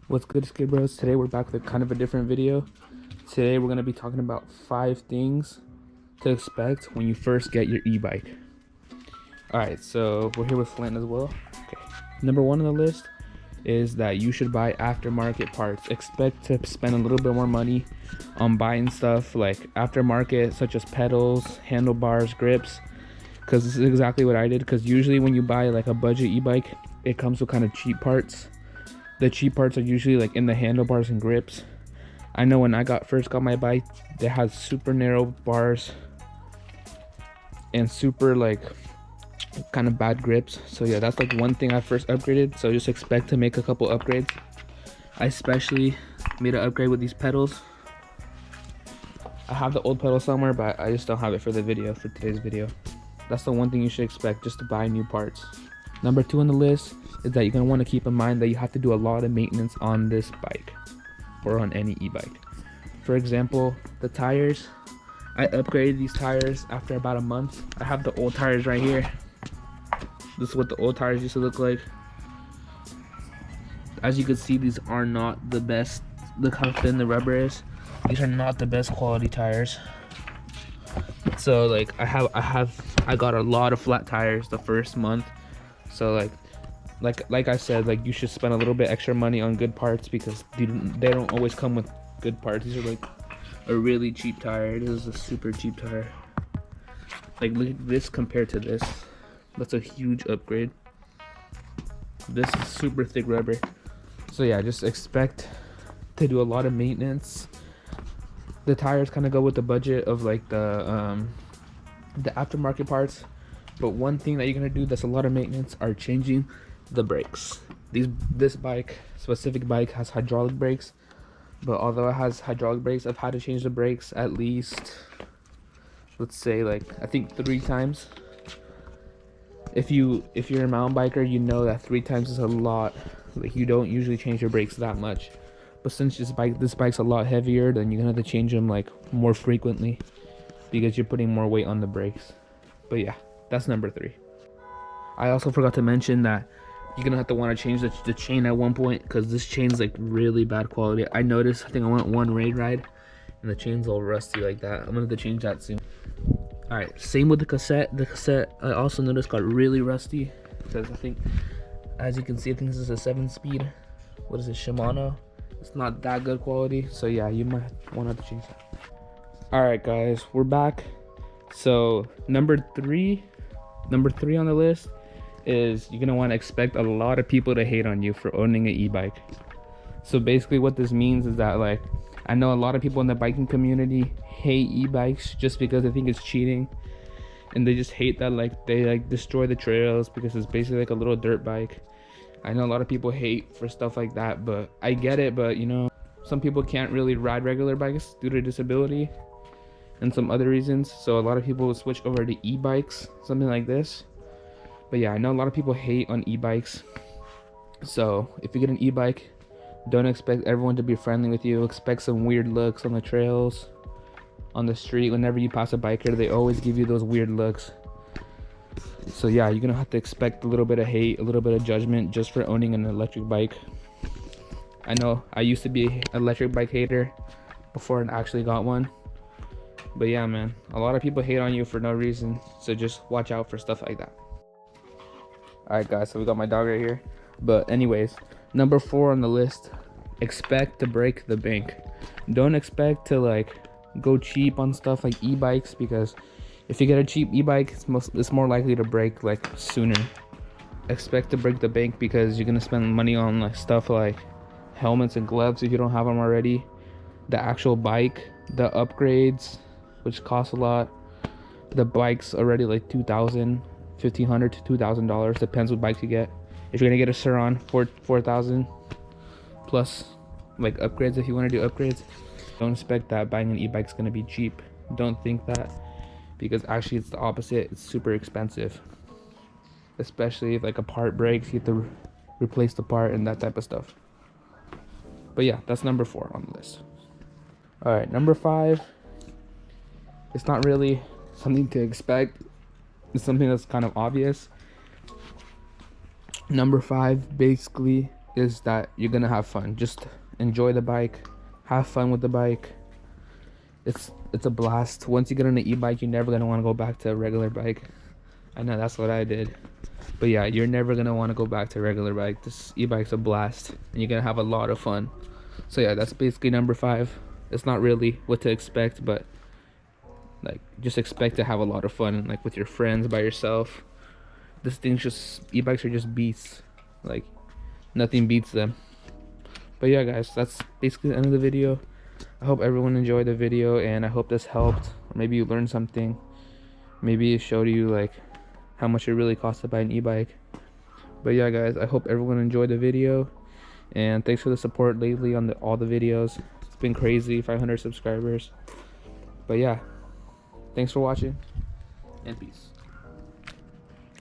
What's good, skid bros? Today we're back with kind of a different video. Today we're going to be talking about 5 things to expect when you first get your e-bike. Alright, so we're here with Flint as well. Okay. Number 1 on the list is that you should buy aftermarket parts. Expect to spend a little bit more money on buying stuff like aftermarket, such as pedals, handlebars, grips, because this is exactly what I did. Because usually when you buy like a budget e-bike, it comes with kind of cheap parts. The cheap parts are usually like in the handlebars and grips. I know when I first got my bike, they had super narrow bars and super like kind of bad grips. So yeah, that's like one thing I first upgraded. So just expect to make a couple upgrades. I especially made an upgrade with these pedals. I have the old pedal somewhere, but I just don't have it for today's video. That's the one thing you should expect, just to buy new parts. Number 2 on the list is that you're going to want to keep in mind that you have to do a lot of maintenance on this bike or on any e-bike. For example, the tires. I upgraded these tires after about a month. I have the old tires right here. This is what the old tires used to look like. As you can see, these are not the best. Look how thin the rubber is. These are not the best quality tires. So like I got a lot of flat tires the first month. So like I said, like you should spend a little bit extra money on good parts, because they don't always come with good parts. These are like a really cheap tire. This is a super cheap tire. Like look at this compared to this. That's a huge upgrade. This is super thick rubber. So yeah, just expect to do a lot of maintenance. The tires kind of go with the budget of like the aftermarket parts. But one thing that you're gonna do that's a lot of maintenance are changing the brakes. This specific bike has hydraulic brakes, but although it has hydraulic brakes, I've had to change the brakes at least, let's say, like I think 3 times. If you're a mountain biker, you know that 3 times is a lot. Like you don't usually change your brakes that much. But since this bike's a lot heavier, then you're gonna have to change them like more frequently, because you're putting more weight on the brakes. But yeah, that's number 3. I also forgot to mention that you're gonna have to want to change the chain at one point, because this chain's like really bad quality. I noticed, I think I went one raid ride and the chain's all rusty like that. I'm gonna have to change that soon. Alright, same with the cassette. The cassette I also noticed got really rusty, because I think, as you can see, I think this is a 7-speed. What is it, Shimano? It's not that good quality, so yeah, you might want to have to change that. Alright guys, we're back. So number three on the list is you're gonna want to expect a lot of people to hate on you for owning an e-bike. So basically what this means is that, like, I know a lot of people in the biking community hate e-bikes just because they think it's cheating, and they just hate that like they like destroy the trails because it's basically like a little dirt bike. I know a lot of people hate for stuff like that, but I get it. But you know, some people can't really ride regular bikes due to disability and some other reasons, so a lot of people will switch over to e-bikes, something like this. But yeah, I know a lot of people hate on e-bikes. So if you get an e-bike, don't expect everyone to be friendly with you. Expect some weird looks on the trails, on the street. Whenever you pass a biker, they always give you those weird looks. So yeah, you're gonna have to expect a little bit of hate, a little bit of judgment just for owning an electric bike. I know I used to be an electric bike hater before I actually got one. But yeah, man, a lot of people hate on you for no reason, so just watch out for stuff like that. Alright guys, so we got my dog right here. But anyways, number 4 on the list, expect to break the bank. Don't expect to like go cheap on stuff like e-bikes, because if you get a cheap e-bike, it's more likely to break like sooner. Expect to break the bank because you're gonna spend money on like stuff like helmets and gloves if you don't have them already, the actual bike, the upgrades, which cost a lot. The bike's already like $2,000, $1,500 to $2,000, depends what bike you get. If you're gonna get a Sur-Ron, $4,000 plus like upgrades. If you want to do upgrades, don't expect that buying an e-bike is gonna be cheap. Don't think that, because actually it's the opposite. It's super expensive, especially if like a part breaks, you have to replace the part and that type of stuff. But yeah, that's number 4 on the list. All right, number 5. It's not really something to expect. It's something that's kind of obvious. Number 5 basically is that you're gonna have fun. Just enjoy the bike, have fun with the bike. It's a blast. Once you get on an e-bike, you're never gonna want to go back to a regular bike. I know that's what I did. But yeah, you're never gonna want to go back to a regular bike. This e-bike's a blast, and you're gonna have a lot of fun. So yeah, that's basically number 5. It's not really what to expect, but like just expect to have a lot of fun, like with your friends, by yourself. This thing's just, e-bikes are just beasts. Like nothing beats them. But yeah guys, that's basically the end of the video. I hope everyone enjoyed the video, and I hope this helped, or maybe you learned something. Maybe it showed you like how much it really costs to buy an e-bike. But yeah guys, I hope everyone enjoyed the video, and thanks for the support lately on all the videos. It's been crazy, 500 subscribers. But yeah, thanks for watching, and peace.